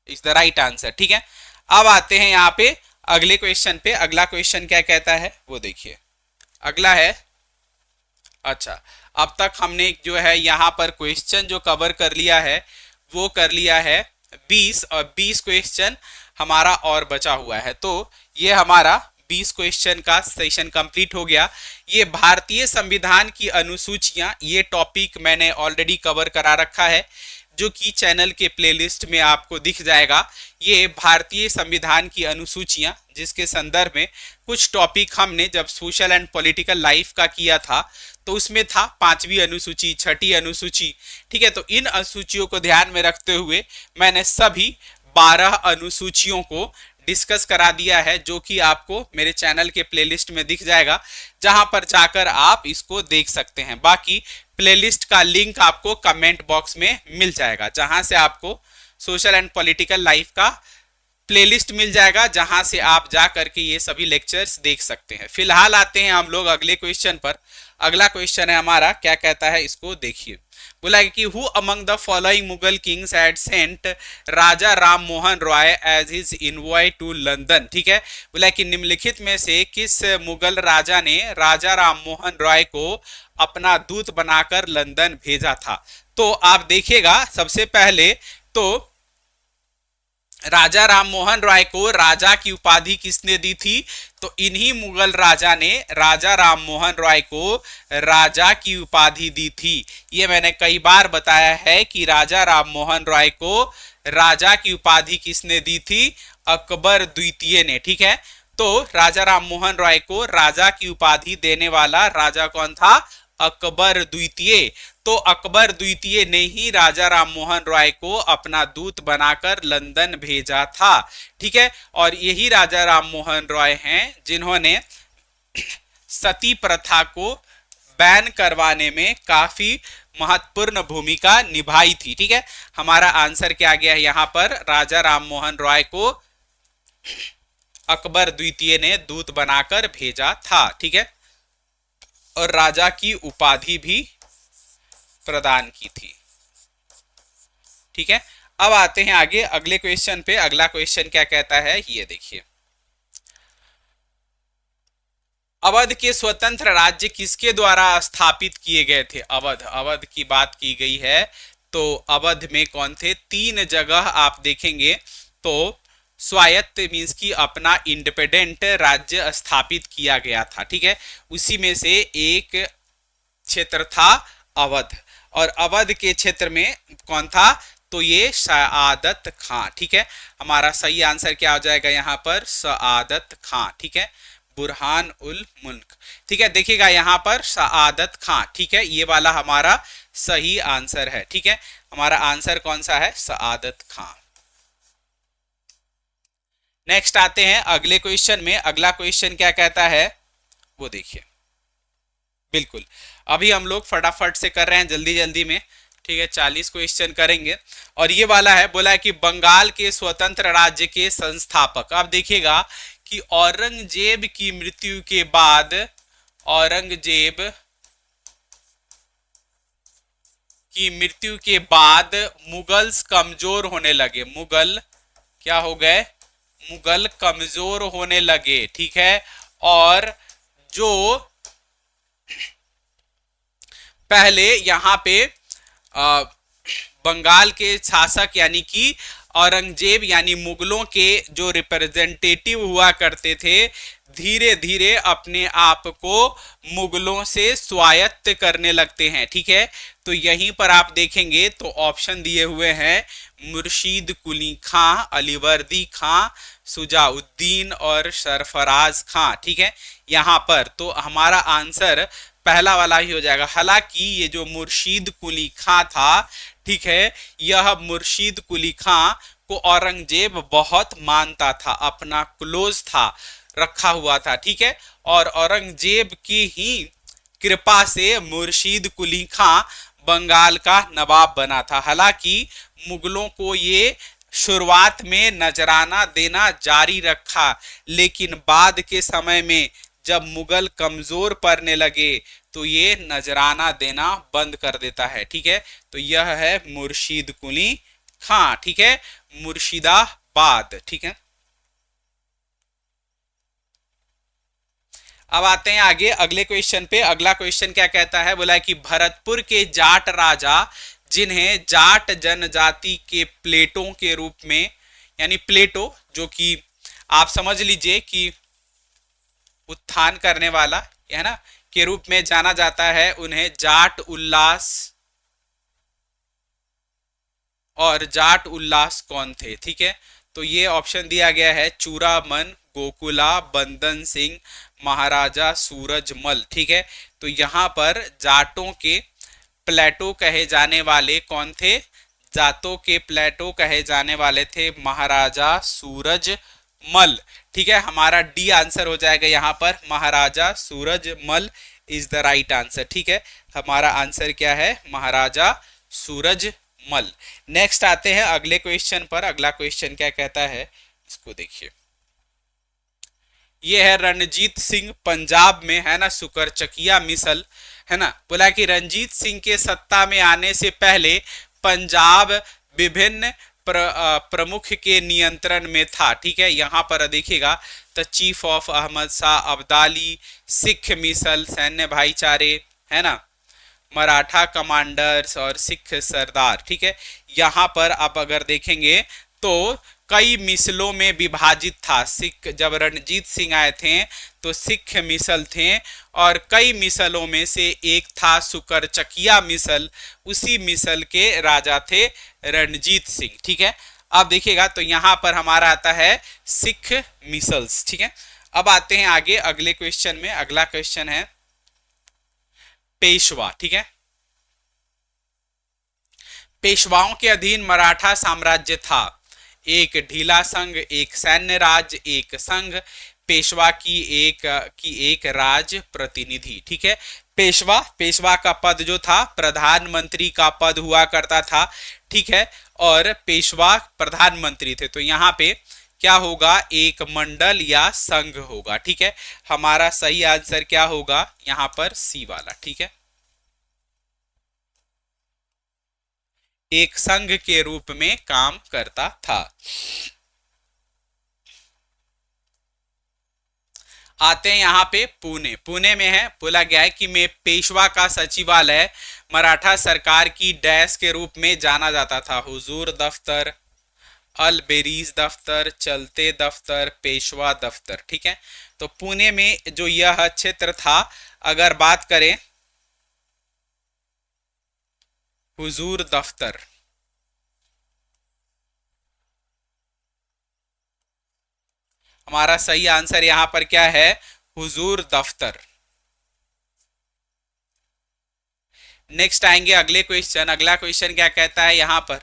is the right answer, ठीक है। अब आते हैं यहाँ पे अगले क्वेश्चन पे। अगला क्वेश्चन क्या कहता है वो देखिए। अगला है, अच्छा, अब तक हमने जो है यहाँ पर क्वेश्चन जो कवर कर लिया है वो कर लिया है 20, और 20 क्वेश्चन हमारा और बचा हुआ है। तो ये हमारा 20 क्वेश्चन का सेशन कंप्लीट हो गया। ये भारतीय संविधान की अनुसूचियां, ये टॉपिक मैंने ऑलरेडी कवर करा रखा है, जो कि चैनल के प्लेलिस्ट में आपको दिख जाएगा। ये भारतीय संविधान की अनुसूचियां, जिसके संदर्भ में कुछ टॉपिक हमने जब सोशल एंड पॉलिटिकल लाइफ का किया था तो उसमें था 5वीं अनुसूची, 6ठी अनुसूची, ठीक है। तो इन अनुसूचियों को ध्यान में रखते हुए मैंने सभी 12 अनुसूचियों को डिस्कस करा दिया है, जो कि आपको मेरे चैनल के प्लेलिस्ट में दिख जाएगा, जहां पर जाकर आप इसको देख सकते हैं। बाकी प्लेलिस्ट का लिंक आपको कमेंट बॉक्स में मिल जाएगा, जहां से आपको सोशल एंड पॉलिटिकल लाइफ का प्लेलिस्ट मिल जाएगा, जहां से आप जा करके ये सभी लेक्चर्स देख सकते हैं। फिलहाल आते हैं हम लोग अगले क्वेश्चन पर। अगला क्वेश्चन है हमारा, क्या कहता है इसको देखिए। बोला कि who among the following Mughal kings had sent Raja Ram Mohan Roy as his envoy to London, ठीक है। बोला कि निम्नलिखित में से किस मुगल राजा ने राजा राम मोहन रॉय को अपना दूत बनाकर लंदन भेजा था। तो आप देखिएगा, सबसे पहले तो राजा राम मोहन रॉय को राजा की उपाधि किसने दी थी, तो इन्हीं मुगल राजा ने राजा राम मोहन रॉय को राजा की उपाधि दी थी। ये मैंने कई बार बताया है कि राजा राम मोहन रॉय को राजा की उपाधि किसने दी थी, अकबर द्वितीय ने, ठीक है। तो राजा राम मोहन रॉय को राजा की उपाधि देने वाला राजा कौन था, अकबर द्वितीय। तो अकबर द्वितीय ने ही राजा राम मोहन रॉय को अपना दूत बनाकर लंदन भेजा था, ठीक है। और यही राजा राम मोहन रॉय हैं जिन्होंने सती प्रथा को बैन करवाने में काफी महत्वपूर्ण भूमिका निभाई थी, ठीक है। हमारा आंसर क्या गया है यहाँ पर, राजा राम मोहन रॉय को अकबर द्वितीय ने दूत बनाकर भेजा था, ठीक है, और राजा की उपाधि भी प्रदान की थी, ठीक है। अब आते हैं आगे अगले क्वेश्चन पे। अगला क्वेश्चन क्या कहता है ये देखिए। अवध के स्वतंत्र राज्य किसके द्वारा स्थापित किए गए थे। अवध की बात की गई है, तो अवध में कौन थे, 3 जगह आप देखेंगे तो स्वायत्त मीन्स की अपना इंडिपेंडेंट राज्य स्थापित किया गया था, ठीक है। उसी में से एक क्षेत्र था अवध, और अवध के क्षेत्र में कौन था, तो ये सआदत खां, ठीक है। हमारा सही आंसर क्या हो जाएगा यहाँ पर, सआदत खां, ठीक है, बुरहान उल मुल्क, ठीक है। देखिएगा यहाँ पर सआदत खां, ठीक है, ये वाला हमारा सही आंसर है, ठीक है। हमारा आंसर कौन सा है, सआदत खां। नेक्स्ट आते हैं अगले क्वेश्चन में। अगला क्वेश्चन क्या कहता है वो देखिए। बिल्कुल, अभी हम लोग फटाफट से कर रहे हैं, जल्दी जल्दी में, ठीक है। 40 क्वेश्चन करेंगे, और ये वाला है, बोला है कि बंगाल के स्वतंत्र राज्य के संस्थापक। आप देखिएगा कि औरंगजेब की मृत्यु के बाद, औरंगजेब की मृत्यु के बाद मुगल्स कमजोर होने लगे। मुगल क्या हो गए, मुगल कमजोर होने लगे, ठीक है। और जो पहले यहाँ पे बंगाल के शासक यानी कि औरंगजेब यानी मुगलों के जो रिप्रेजेंटेटिव हुआ करते थे, धीरे धीरे अपने आप को मुगलों से स्वायत्त करने लगते हैं, ठीक है। तो यहीं पर आप देखेंगे तो ऑप्शन दिए हुए हैं, मुर्शीद कुली खां, अलीवर्दी खां, सुजाउद्दीन और सरफराज खां, ठीक है। यहाँ पर तो हमारा आंसर पहला वाला ही हो जाएगा। हालांकि ये जो मुर्शीद कुली खां था, ठीक है, यह मुर्शीद कुली खां को औरंगजेब बहुत मानता था, अपना क्लोज था, रखा हुआ था, ठीक है। और औरंगजेब की ही कृपा से मुर्शीद कुली खां बंगाल का नवाब बना था। हालांकि मुगलों को ये शुरुआत में नजराना देना जारी रखा, लेकिन बाद के समय में जब मुगल कमजोर पड़ने लगे तो ये नजराना देना बंद कर देता है। ठीक है, तो यह है मुर्शीद कुली खां। ठीक है, मुर्शिदाबाद। ठीक है, अब आते हैं आगे अगले क्वेश्चन पे। अगला क्वेश्चन क्या कहता है, बोला है कि भरतपुर के जाट राजा जिन्हें जाट जनजाति के प्लेटों के रूप में, यानी प्लेटो जो कि आप समझ लीजिए कि उत्थान करने वाला है ना, के रूप में जाना जाता है, उन्हें जाट उल्लास और जाट उल्लास कौन थे। ठीक है, तो ये ऑप्शन दिया गया है चूरामन, गोकुला, बंदन सिंह, महाराजा सूरजमल। ठीक है, तो यहां पर जाटों के प्लेटो कहे जाने वाले कौन थे, जाटों के प्लेटो कहे जाने वाले थे महाराजा सूरजमल। ठीक है, हमारा डी आंसर हो जाएगा यहाँ पर, Maharaja Surajmal is the right answer. ठीक है, हमारा आंसर क्या है, महाराजा सूरजमल। नेक्स्ट आते हैं अगले क्वेश्चन पर। अगला क्वेश्चन क्या कहता है, इसको देखिए। ये है रणजीत सिंह पंजाब में, है ना, सुकरचकिया मिसल, है ना। बोला कि रणजीत सिंह के सत्ता में आने से पहले पंजाब विभिन्न प्रमुख के नियंत्रण में था। ठीक है, यहां पर देखिएगा the chief of Ahmad Shah Abdali, Sikh मिसल, सैन्य भाईचारे, है ना, मराठा कमांडर्स और सिख सरदार। ठीक है, यहां पर आप अगर देखेंगे तो कई मिसलों में विभाजित था। सिख, जब रणजीत सिंह आए थे तो सिख मिसल थे, और कई मिसलों में से एक था सुकरचकिया मिसल, उसी मिसल के राजा थे रणजीत सिंह। ठीक है, अब देखिएगा तो यहां पर हमारा आता है सिख मिसल्स। ठीक है, अब आते हैं आगे अगले क्वेश्चन में। अगला क्वेश्चन है पेशवा। ठीक है, पेशवाओं के अधीन मराठा साम्राज्य था, एक ढीला संघ, एक सैन्य राज, एक संघ, पेशवा की एक राज प्रतिनिधि। ठीक है, पेशवा का पद जो था प्रधानमंत्री का पद हुआ करता था। ठीक है, और पेशवा प्रधानमंत्री थे, तो यहाँ पे क्या होगा, एक मंडल या संघ होगा। ठीक है, हमारा सही आंसर क्या होगा यहाँ पर, सी वाला। ठीक है, एक संघ के रूप में काम करता था। आते हैं यहाँ पे पुणे। पुणे में है, बोला गया है कि में पेशवा का सचिवालय मराठा सरकार की डैश के रूप में जाना जाता था, हुजूर दफ्तर, अल बेरीज दफ्तर, चलते दफ्तर, पेशवा दफ्तर। ठीक है, तो पुणे में जो यह क्षेत्र था, अगर बात करें हुजूर दफ्तर, हमारा सही आंसर यहां पर क्या है, हुजूर दफ्तर। नेक्स्ट आएंगे अगले क्वेश्चन। अगला क्वेश्चन क्या कहता है यहां पर,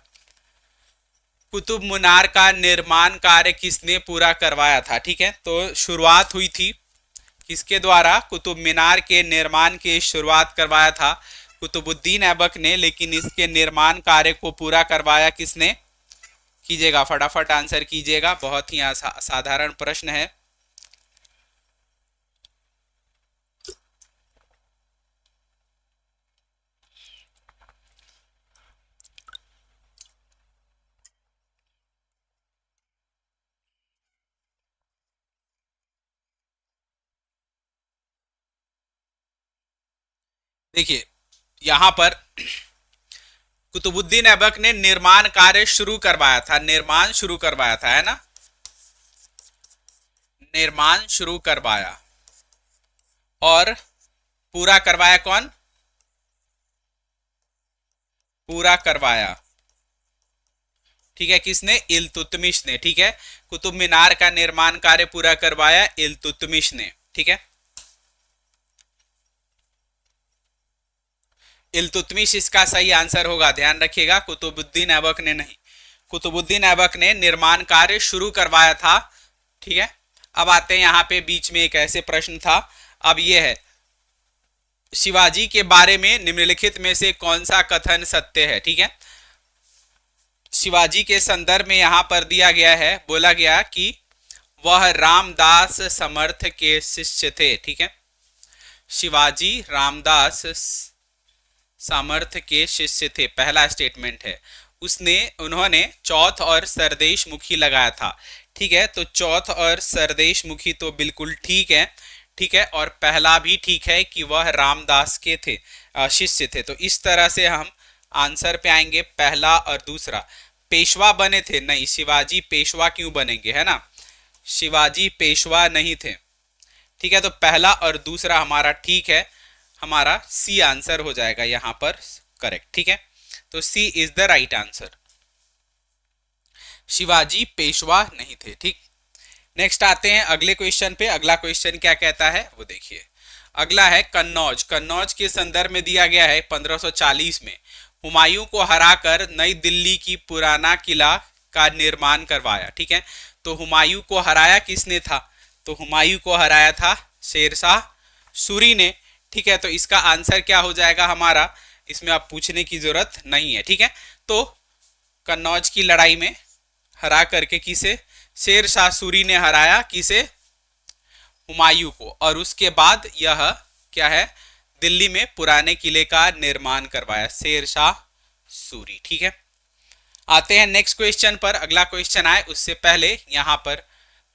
कुतुब मीनार का निर्माण कार्य किसने पूरा करवाया था। ठीक है, तो शुरुआत हुई थी किसके द्वारा, कुतुब मीनार के निर्माण की शुरुआत करवाया था कुतुबुद्दीन ऐबक ने, लेकिन इसके निर्माण कार्य को पूरा करवाया किसने, कीजिएगा फटाफट आंसर कीजिएगा, बहुत ही साधारण प्रश्न है। देखिए यहां पर कुतुबुद्दीन ऐबक ने निर्माण कार्य शुरू करवाया था, निर्माण शुरू करवाया था, है ना, निर्माण शुरू करवाया, और पूरा करवाया कौन, पूरा करवाया, ठीक है, किसने, इल्तुतमिश ने। ठीक है, कुतुब मीनार का निर्माण कार्य पूरा करवाया इल्तुतमिश ने। ठीक है, इल्तुतमिश इसका सही आंसर होगा, ध्यान रखिएगा, कुतुबुद्दीन ऐबक ने नहीं। कुतुबुद्दीन ऐबक ने निर्माण कार्य शुरू करवाया था। ठीक है, अब आते हैं यहाँ पे बीच में एक ऐसे प्रश्न था, अब ये है शिवाजी के बारे में निम्नलिखित में से कौन सा कथन सत्य है। ठीक है, शिवाजी के संदर्भ में यहाँ पर दिया गया है, बोला गया कि वह रामदास समर्थ के शिष्य थे। ठीक है, शिवाजी रामदास सामर्थ के शिष्य थे, पहला स्टेटमेंट है। उन्होंने चौथ और सरदेश मुखी लगाया था। ठीक है, तो चौथ और सरदेश मुखी तो बिल्कुल ठीक है। ठीक है, और पहला भी ठीक है कि वह रामदास के थे, शिष्य थे। तो इस तरह से हम आंसर पे आएंगे, पहला और दूसरा। पेशवा बने थे, नहीं, शिवाजी पेशवा क्यों बनेंगे, है ना, शिवाजी पेशवा नहीं थे। ठीक है, तो पहला और दूसरा हमारा ठीक है, हमारा सी आंसर हो जाएगा यहाँ पर करेक्ट। ठीक है, तो C is the right answer, Shivaji Peshwa नहीं थे। ठीक, नेक्स्ट आते हैं अगले क्वेश्चन पे। अगला क्वेश्चन क्या कहता है वो देखिए। अगला है कन्नौज। कन्नौज के संदर्भ में दिया गया है 1540 में हुमायूं को हराकर नई दिल्ली की पुराना किला का निर्माण करवाया। ठीक है, तो हुमायूं को हराया किसने था, तो हुमायूं को हराया था शेरशाह सूरी ने। ठीक है, तो इसका आंसर क्या हो जाएगा हमारा, इसमें आप पूछने की जरूरत नहीं है। ठीक है, तो कन्नौज की लड़ाई में हरा करके किसे, शेरशाह सूरी ने हराया किसे, हुमायूं को, और उसके बाद यह क्या है, दिल्ली में पुराने किले का निर्माण करवाया शेरशाह सूरी। ठीक है, आते हैं नेक्स्ट क्वेश्चन पर। अगला क्वेश्चन आए उससे पहले यहाँ पर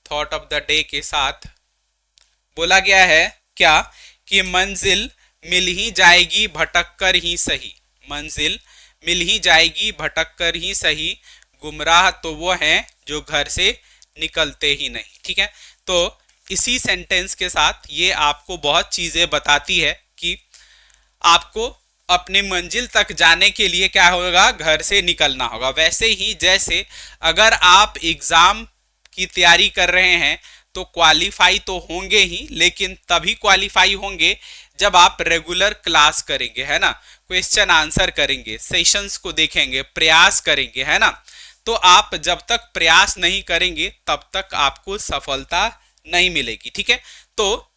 थॉट ऑफ द डे के साथ बोला गया है क्या, कि मंजिल मिल ही जाएगी भटक कर ही सही, मंजिल मिल ही जाएगी भटक कर ही सही, गुमराह तो वो हैं जो घर से निकलते ही नहीं। ठीक है, तो इसी सेंटेंस के साथ ये आपको बहुत चीजें बताती है कि आपको अपने मंजिल तक जाने के लिए क्या होगा, घर से निकलना होगा। वैसे ही जैसे अगर आप एग्जाम की तैयारी कर रहे हैं तो क्वालिफाई तो होंगे ही, लेकिन तभी क्वालिफाई होंगे जब आप रेगुलर क्लास करेंगे, है ना, क्वेश्चन आंसर करेंगे, सेशंस को देखेंगे, प्रयास करेंगे, है ना। तो आप जब तक प्रयास नहीं करेंगे तब तक आपको सफलता नहीं मिलेगी। ठीक है, तो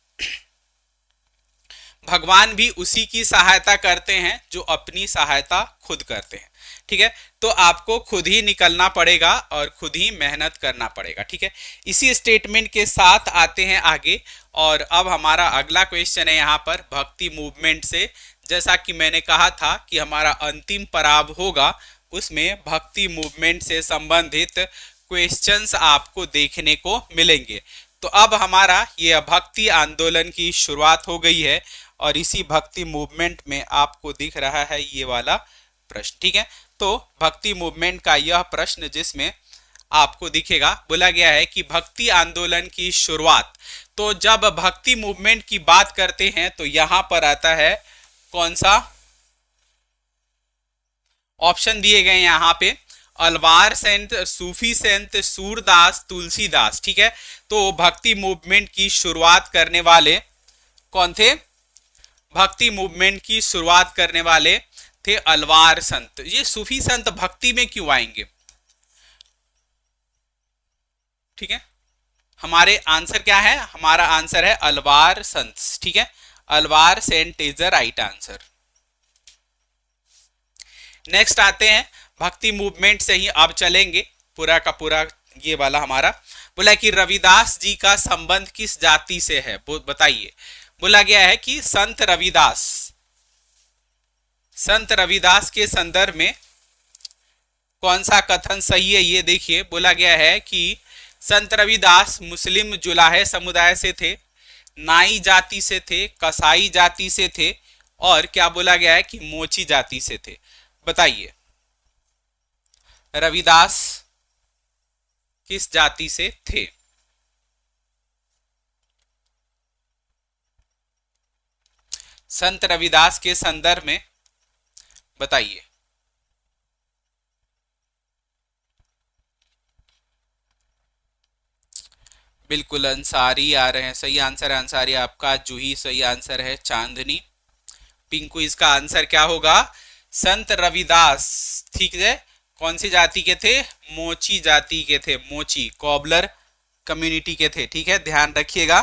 भगवान भी उसी की सहायता करते हैं जो अपनी सहायता खुद करते हैं। ठीक है, तो आपको खुद ही निकलना पड़ेगा और खुद ही मेहनत करना पड़ेगा। ठीक है, इसी स्टेटमेंट के साथ आते हैं आगे, और अब हमारा अगला क्वेश्चन है यहाँ पर भक्ति मूवमेंट से। जैसा कि मैंने कहा था कि हमारा अंतिम पड़ाव होगा, उसमें भक्ति मूवमेंट से संबंधित क्वेश्चंस आपको देखने को मिलेंगे। तो अब हमारा ये भक्ति आंदोलन की शुरुआत हो गई है, और इसी भक्ति मूवमेंट में आपको दिख रहा है ये वाला प्रश्न। ठीक है, तो भक्ति मूवमेंट का यह प्रश्न जिसमें आपको दिखेगा, बोला गया है कि भक्ति आंदोलन की शुरुआत। तो जब भक्ति मूवमेंट की बात करते हैं तो यहां पर आता है कौन सा, ऑप्शन दिए गए यहां पे, अलवार संत, सूफी संत, सूरदास, तुलसीदास। ठीक है, तो भक्ति मूवमेंट की शुरुआत करने वाले कौन थे, भक्ति मूवमेंट की शुरुआत करने वाले थे अलवार संत। ये सूफी संत भक्ति में क्यों आएंगे, ठीक है, हमारे आंसर क्या है, हमारा आंसर है अलवार संत। ठीक है, Alvar saint is the right answer. Next आते हैं भक्ति मूवमेंट से ही अब चलेंगे पूरा का पूरा, ये वाला हमारा बोला कि रविदास जी का संबंध किस जाति से है, बताइए। बोला गया है कि संत रविदास के संदर्भ में कौन सा कथन सही है, ये देखिए। बोला गया है कि संत रविदास मुस्लिम जुलाहे समुदाय से थे, नाई जाति से थे, कसाई जाति से थे, और क्या बोला गया है कि मोची जाति से थे। बताइए रविदास किस जाति से थे, संत रविदास के संदर्भ में बताइए। बिल्कुल अंसारी आ रहे हैं, सही आंसर है अंसारी आपका। जूही सही आंसर है, चांदनी, पिंकू इसका आंसर क्या होगा, संत रविदास। ठीक है, कौन सी जाति के थे, मोची जाति के थे, मोची कॉबलर कम्युनिटी के थे। ठीक है, ध्यान रखिएगा।